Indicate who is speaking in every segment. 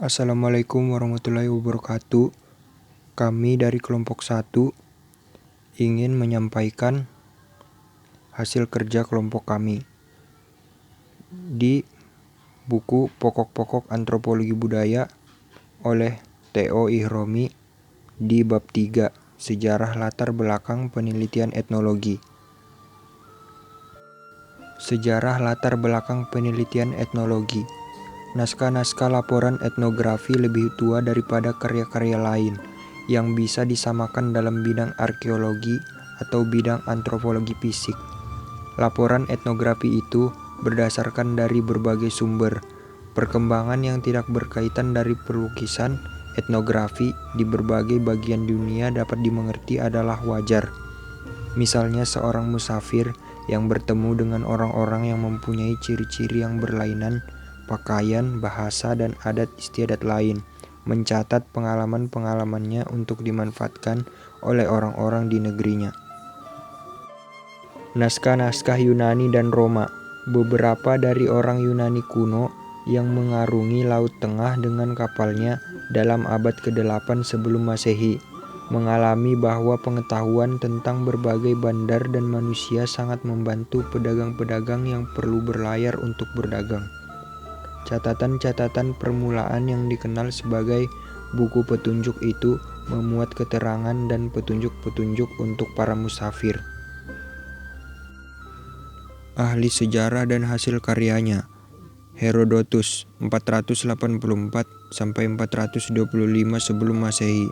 Speaker 1: Assalamualaikum warahmatullahi wabarakatuh. Kami dari kelompok 1 ingin menyampaikan hasil kerja kelompok kami di buku Pokok-Pokok Antropologi Budaya oleh Theo Ihromi di bab 3, Sejarah Latar Belakang Penelitian Etnologi. Sejarah latar belakang penelitian etnologi. Naskah-naskah laporan etnografi lebih tua daripada karya-karya lain yang bisa disamakan dalam bidang arkeologi atau bidang antropologi fisik. Laporan etnografi itu berdasarkan dari berbagai sumber. Perkembangan yang tidak berkaitan dari pelukisan etnografi di berbagai bagian dunia dapat dimengerti adalah wajar. Misalnya seorang musafir yang bertemu dengan orang-orang yang mempunyai ciri-ciri yang berlainan, pakaian, bahasa, dan adat istiadat lain, mencatat pengalaman-pengalamannya untuk dimanfaatkan oleh orang-orang di negerinya. Naskah-naskah Yunani dan Roma. Beberapa dari orang Yunani kuno yang mengarungi Laut Tengah dengan kapalnya dalam abad ke-8 sebelum Masehi mengalami bahwa pengetahuan tentang berbagai bandar dan manusia sangat membantu pedagang-pedagang yang perlu berlayar untuk berdagang. Catatan-catatan permulaan yang dikenal sebagai buku petunjuk itu memuat keterangan dan petunjuk-petunjuk untuk para musafir. Ahli sejarah dan hasil karyanya. Herodotus 484 sampai 425 sebelum Masehi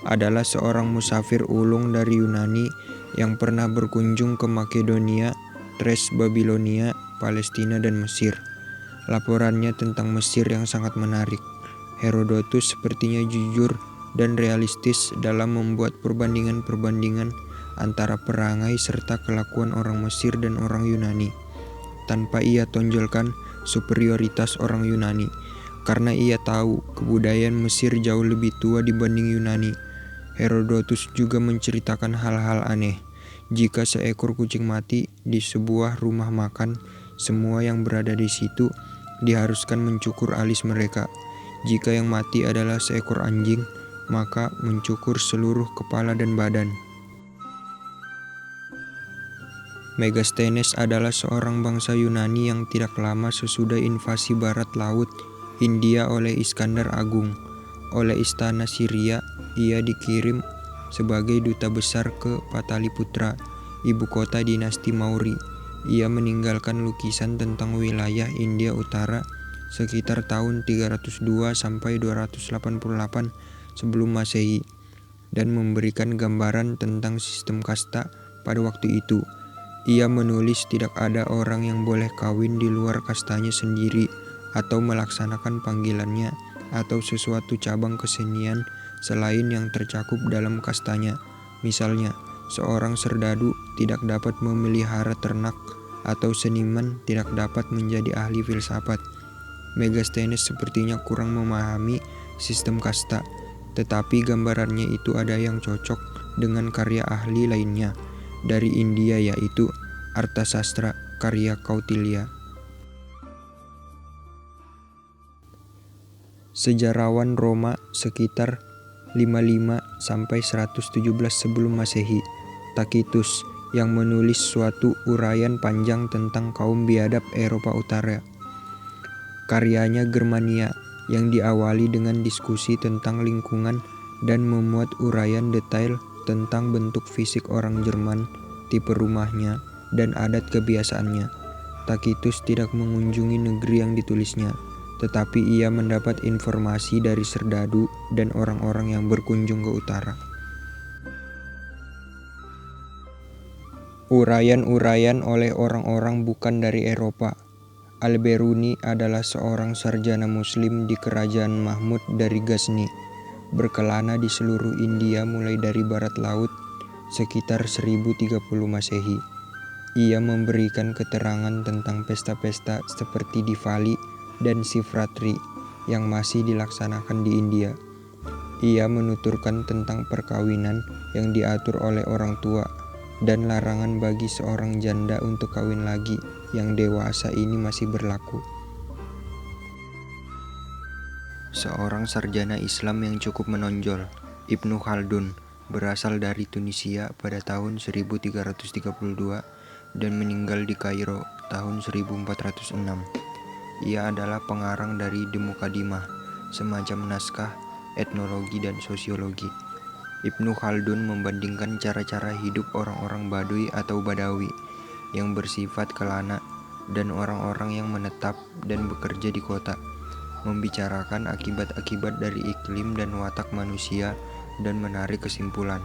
Speaker 1: adalah seorang musafir ulung dari Yunani yang pernah berkunjung ke Makedonia, Thrace, Babilonia, Palestina, dan Mesir. Laporannya tentang Mesir yang sangat menarik. Herodotus sepertinya jujur dan realistis dalam membuat perbandingan-perbandingan antara perangai serta kelakuan orang Mesir dan orang Yunani, tanpa ia tonjolkan superioritas orang Yunani, karena ia tahu kebudayaan Mesir jauh lebih tua dibanding Yunani. Herodotus juga menceritakan hal-hal aneh. Jika seekor kucing mati di sebuah rumah makan, semua yang berada di situ diharuskan mencukur alis mereka. Jika yang mati adalah seekor anjing, maka mencukur seluruh kepala dan badan. Megasthenes adalah seorang bangsa Yunani yang tidak lama sesudah invasi barat laut India oleh Iskandar Agung. Oleh istana Syria, ia dikirim sebagai duta besar ke Pataliputra, ibu kota dinasti Maurya. Ia meninggalkan lukisan tentang wilayah India Utara sekitar tahun 302 sampai 288 sebelum Masehi dan memberikan gambaran tentang sistem kasta pada waktu itu. Ia menulis tidak ada orang yang boleh kawin di luar kastanya sendiri atau melaksanakan panggilannya atau sesuatu cabang kesenian selain yang tercakup dalam kastanya. Misalnya, seorang serdadu tidak dapat memelihara ternak atau seniman tidak dapat menjadi ahli filsafat. Megasthenes sepertinya kurang memahami sistem kasta, tetapi gambarannya itu ada yang cocok dengan karya ahli lainnya dari India, yaitu Arthasastra karya Kautilya. Sejarawan Roma sekitar 55 sampai 117 sebelum Masehi, Tacitus, yang menulis suatu uraian panjang tentang kaum biadab Eropa Utara. Karyanya Germania yang diawali dengan diskusi tentang lingkungan dan memuat uraian detail tentang bentuk fisik orang Jerman, tipe rumahnya, dan adat kebiasaannya. Tacitus tidak mengunjungi negeri yang ditulisnya, tetapi ia mendapat informasi dari serdadu dan orang-orang yang berkunjung ke utara. Uraian-uraian oleh orang-orang bukan dari Eropa. Al-Biruni adalah seorang sarjana muslim di kerajaan Mahmud dari Ghazni, berkelana di seluruh India mulai dari barat laut sekitar 1030 Masehi. Ia memberikan keterangan tentang pesta-pesta seperti Diwali dan Shivratri yang masih dilaksanakan di India. Ia menuturkan tentang perkawinan yang diatur oleh orang tua dan larangan bagi seorang janda untuk kawin lagi yang dewasa ini masih berlaku. seorang sarjana Islam yang cukup menonjol. Ibnu Khaldun berasal dari Tunisia pada tahun 1332 dan meninggal di Kairo tahun 1406. Ia adalah pengarang dari The Muqaddimah, semacam naskah etnologi dan sosiologi. Ibnu Khaldun membandingkan cara-cara hidup orang-orang Baduy atau Badawi yang bersifat kelana dan orang-orang yang menetap dan bekerja di kota, membicarakan akibat-akibat dari iklim dan watak manusia, dan menarik kesimpulan.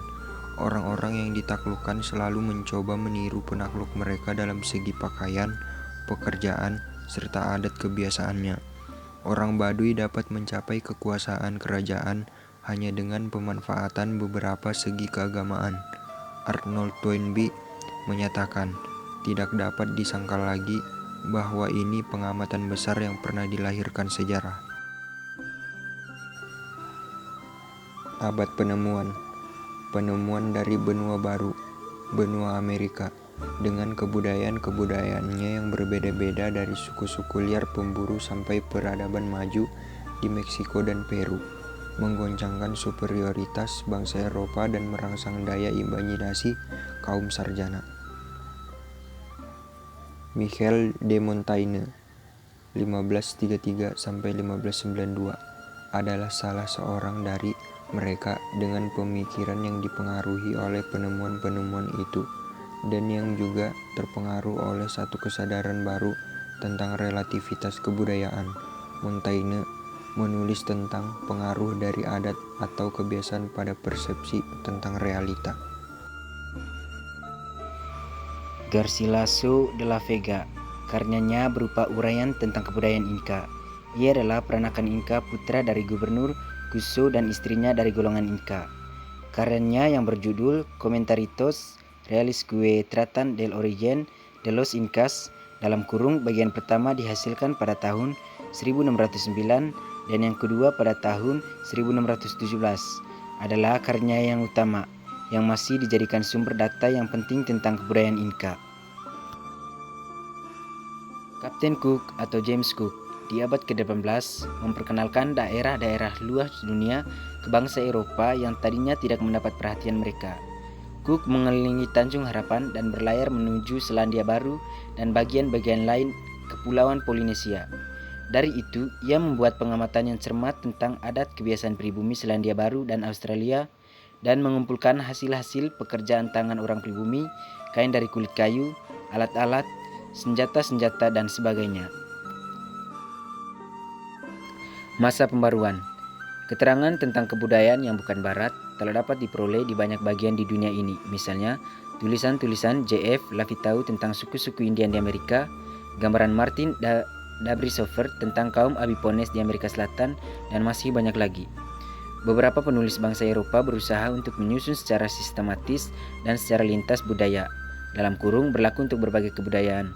Speaker 1: Orang-orang yang ditaklukkan selalu mencoba meniru penakluk mereka dalam segi pakaian, pekerjaan, serta adat kebiasaannya. Orang Baduy dapat mencapai kekuasaan kerajaan hanya dengan pemanfaatan beberapa segi keagamaan. Arnold Toynbee menyatakan, tidak dapat disangkal lagi bahwa ini pengamatan besar yang pernah dilahirkan sejarah. Abad penemuan. Penemuan dari benua baru, benua Amerika, dengan kebudayaan-kebudayaannya yang berbeda-beda dari suku-suku liar pemburu sampai peradaban maju di Meksiko dan Peru, menggoncangkan superioritas bangsa Eropa dan merangsang daya imajinasi kaum sarjana. Michel de Montaigne 1533 sampai 1592 adalah salah seorang dari mereka dengan pemikiran yang dipengaruhi oleh penemuan-penemuan itu dan yang juga terpengaruh oleh satu kesadaran baru tentang relativitas kebudayaan. Montaigne menulis tentang pengaruh dari adat atau kebiasaan pada persepsi tentang realita.
Speaker 2: Garcilaso de la Vega, karyanya berupa uraian tentang kebudayaan Inka. Ia adalah peranakan Inka, putra dari gubernur Cuso dan istrinya dari golongan Inka. Karyanya yang berjudul Comentarios Reales que tratan del origen de los Incas (bagian pertama dihasilkan pada tahun 1609 dan yang kedua pada tahun 1617) adalah karya yang utama yang masih dijadikan sumber data yang penting tentang kebudayaan Inka. Kapten Cook atau James Cook di abad ke-18 memperkenalkan daerah-daerah luas dunia ke bangsa Eropa yang tadinya tidak mendapat perhatian mereka. Cook mengelilingi Tanjung Harapan dan berlayar menuju Selandia Baru dan bagian-bagian lain Kepulauan Polinesia. Dari itu, ia membuat pengamatan yang cermat tentang adat kebiasaan pribumi Selandia Baru dan Australia dan mengumpulkan hasil-hasil pekerjaan tangan orang pribumi, kain dari kulit kayu, alat-alat, senjata-senjata, dan sebagainya. Masa pembaruan. Keterangan tentang kebudayaan yang bukan barat telah dapat diperoleh di banyak bagian di dunia ini. Misalnya, tulisan-tulisan J.F. Lavitau tentang suku-suku Indian di Amerika, gambaran Martin Dabrisover tentang kaum Abipones di Amerika Selatan, dan masih banyak lagi. Beberapa penulis bangsa Eropa berusaha untuk menyusun secara sistematis dan secara lintas budaya, berlaku untuk berbagai kebudayaan.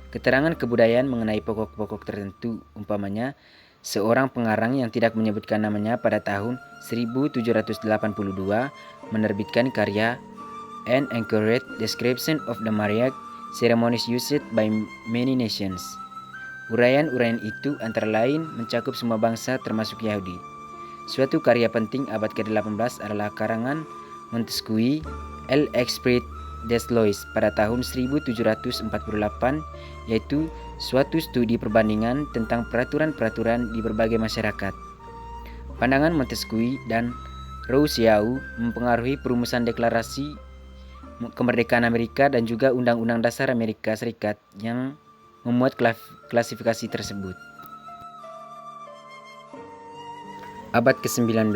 Speaker 2: Keterangan kebudayaan mengenai pokok-pokok tertentu, umpamanya, seorang pengarang yang tidak menyebutkan namanya pada tahun 1782 menerbitkan karya An Accurate Description of the Marriage Ceremonies Used by Many Nations. Uraian-uraian itu antara lain mencakup semua bangsa termasuk Yahudi. Suatu karya penting abad ke-18 adalah karangan Montesquieu L'Esprit des Lois pada tahun 1748, yaitu suatu studi perbandingan tentang peraturan-peraturan di berbagai masyarakat. Pandangan Montesquieu dan Rousseau mempengaruhi perumusan deklarasi kemerdekaan Amerika dan juga Undang-Undang Dasar Amerika Serikat yang memuat klasifikasi tersebut. Abad ke-19.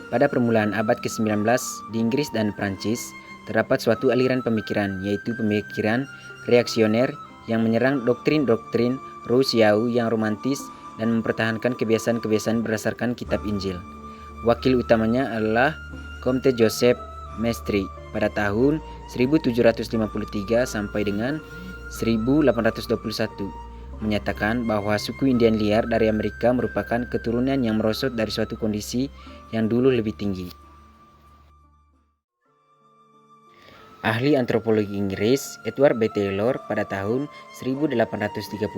Speaker 2: Pada permulaan abad ke-19 di Inggris dan Prancis terdapat suatu aliran pemikiran, yaitu pemikiran reaksioner yang menyerang doktrin-doktrin Rousseau yang romantis dan mempertahankan kebiasaan-kebiasaan berdasarkan kitab Injil. Wakil utamanya adalah Comte Joseph Maistre pada tahun 1753 sampai dengan 1821 menyatakan bahwa suku Indian liar dari Amerika merupakan keturunan yang merosot dari suatu kondisi yang dulu lebih tinggi. Ahli antropologi Inggris Edward B. Taylor pada tahun 1832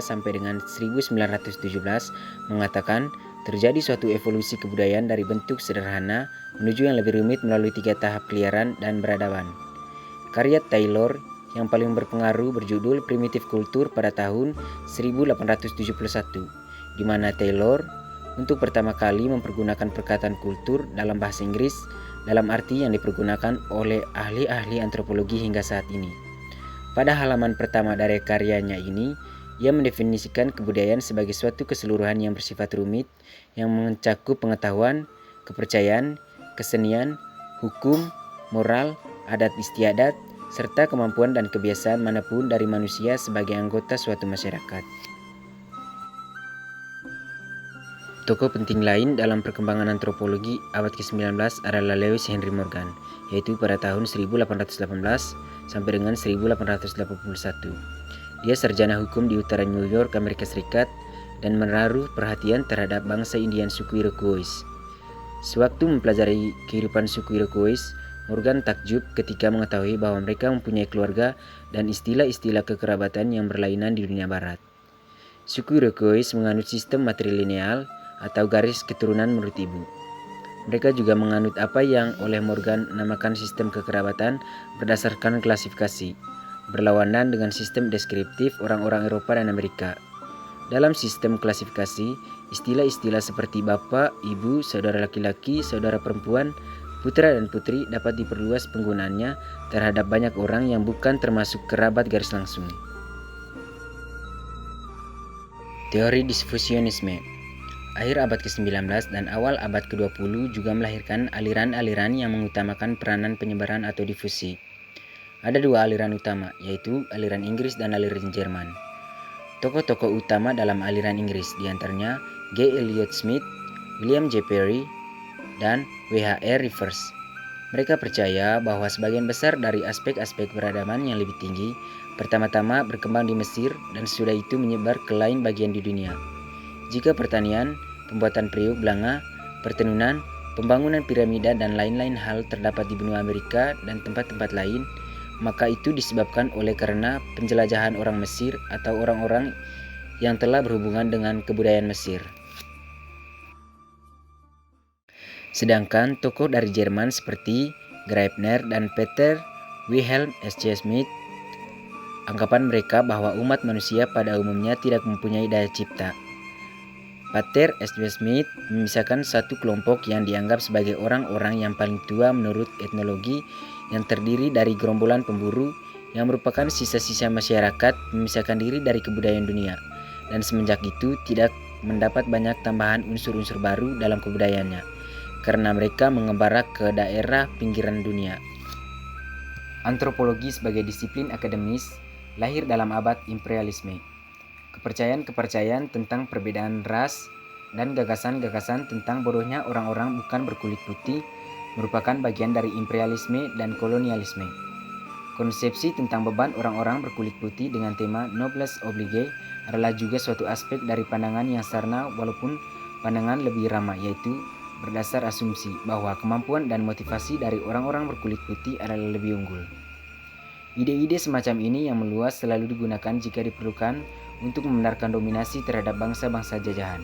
Speaker 2: sampai dengan 1917 mengatakan terjadi suatu evolusi kebudayaan dari bentuk sederhana menuju yang lebih rumit melalui 3 tahap keliaran dan peradaban. Karya Taylor yang paling berpengaruh berjudul Primitive Culture pada tahun 1871, di mana Taylor untuk pertama kali mempergunakan perkataan kultur dalam bahasa Inggris dalam arti yang dipergunakan oleh ahli-ahli antropologi hingga saat ini. Pada halaman pertama dari karyanya ini, ia mendefinisikan kebudayaan sebagai suatu keseluruhan yang bersifat rumit, yang mencakup pengetahuan, kepercayaan, kesenian, hukum, moral, adat istiadat, serta kemampuan dan kebiasaan manapun dari manusia sebagai anggota suatu masyarakat. Tokoh penting lain dalam perkembangan antropologi abad ke-19 adalah Lewis Henry Morgan, yaitu pada tahun 1818 sampai dengan 1881. Dia sarjana hukum di utara New York, Amerika Serikat, dan menaruh perhatian terhadap bangsa Indian suku Iroquois. Sewaktu mempelajari kehidupan suku Iroquois, Morgan takjub ketika mengetahui bahwa mereka mempunyai keluarga dan istilah-istilah kekerabatan yang berlainan di dunia barat. Suku Iroquois menganut sistem matrilineal atau garis keturunan menurut ibu. Mereka juga menganut apa yang oleh Morgan namakan sistem kekerabatan berdasarkan klasifikasi, berlawanan dengan sistem deskriptif orang-orang Eropa dan Amerika. Dalam sistem klasifikasi, istilah-istilah seperti bapak, ibu, saudara laki-laki, saudara perempuan, putra dan putri dapat diperluas penggunaannya terhadap banyak orang yang bukan termasuk kerabat garis langsung. Teori diffusionisme akhir abad ke-19 dan awal abad ke-20 juga melahirkan aliran-aliran yang mengutamakan peranan penyebaran atau difusi. Ada 2 aliran utama, yaitu aliran Inggris dan aliran Jerman. Tokoh-tokoh utama dalam aliran Inggris diantaranya G. Elliot Smith, William J. Perry, dan W.H.R. Rivers. Mereka percaya bahwa sebagian besar dari aspek-aspek peradaban yang lebih tinggi pertama-tama berkembang di Mesir dan sesudah itu menyebar ke lain bagian di dunia. Jika pertanian, pembuatan periuk belanga, pertenunan, pembangunan piramida dan lain-lain hal terdapat di benua Amerika dan tempat-tempat lain, maka itu disebabkan oleh karena penjelajahan orang Mesir atau orang-orang yang telah berhubungan dengan kebudayaan Mesir. Sedangkan tokoh dari Jerman seperti Graebner dan Peter Wilhelm S.J. Smith, anggapan mereka bahwa umat manusia pada umumnya tidak mempunyai daya cipta. Peter S.J. Smith memisahkan satu kelompok yang dianggap sebagai orang-orang yang paling tua menurut etnologi yang terdiri dari gerombolan pemburu yang merupakan sisa-sisa masyarakat memisahkan diri dari kebudayaan dunia dan semenjak itu tidak mendapat banyak tambahan unsur-unsur baru dalam kebudayaannya karena mereka mengembara ke daerah pinggiran dunia. Antropologi sebagai disiplin akademis lahir dalam abad imperialisme. Kepercayaan-kepercayaan tentang perbedaan ras dan gagasan-gagasan tentang bodohnya orang-orang bukan berkulit putih merupakan bagian dari imperialisme dan kolonialisme. Konsepsi tentang beban orang-orang berkulit putih dengan tema noblesse oblige adalah juga suatu aspek dari pandangan yang sarna walaupun pandangan lebih ramah, yaitu berdasar asumsi bahwa kemampuan dan motivasi dari orang-orang berkulit putih adalah lebih unggul. Ide-ide semacam ini yang meluas selalu digunakan jika diperlukan untuk membenarkan dominasi terhadap bangsa-bangsa jajahan.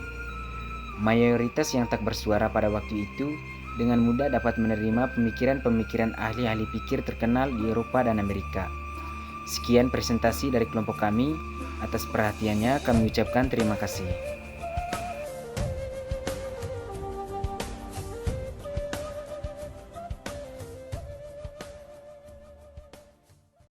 Speaker 2: Mayoritas yang tak bersuara pada waktu itu dengan mudah dapat menerima pemikiran-pemikiran ahli-ahli pikir terkenal di Eropa dan Amerika. Sekian presentasi dari kelompok kami. Atas perhatiannya kami ucapkan terima kasih.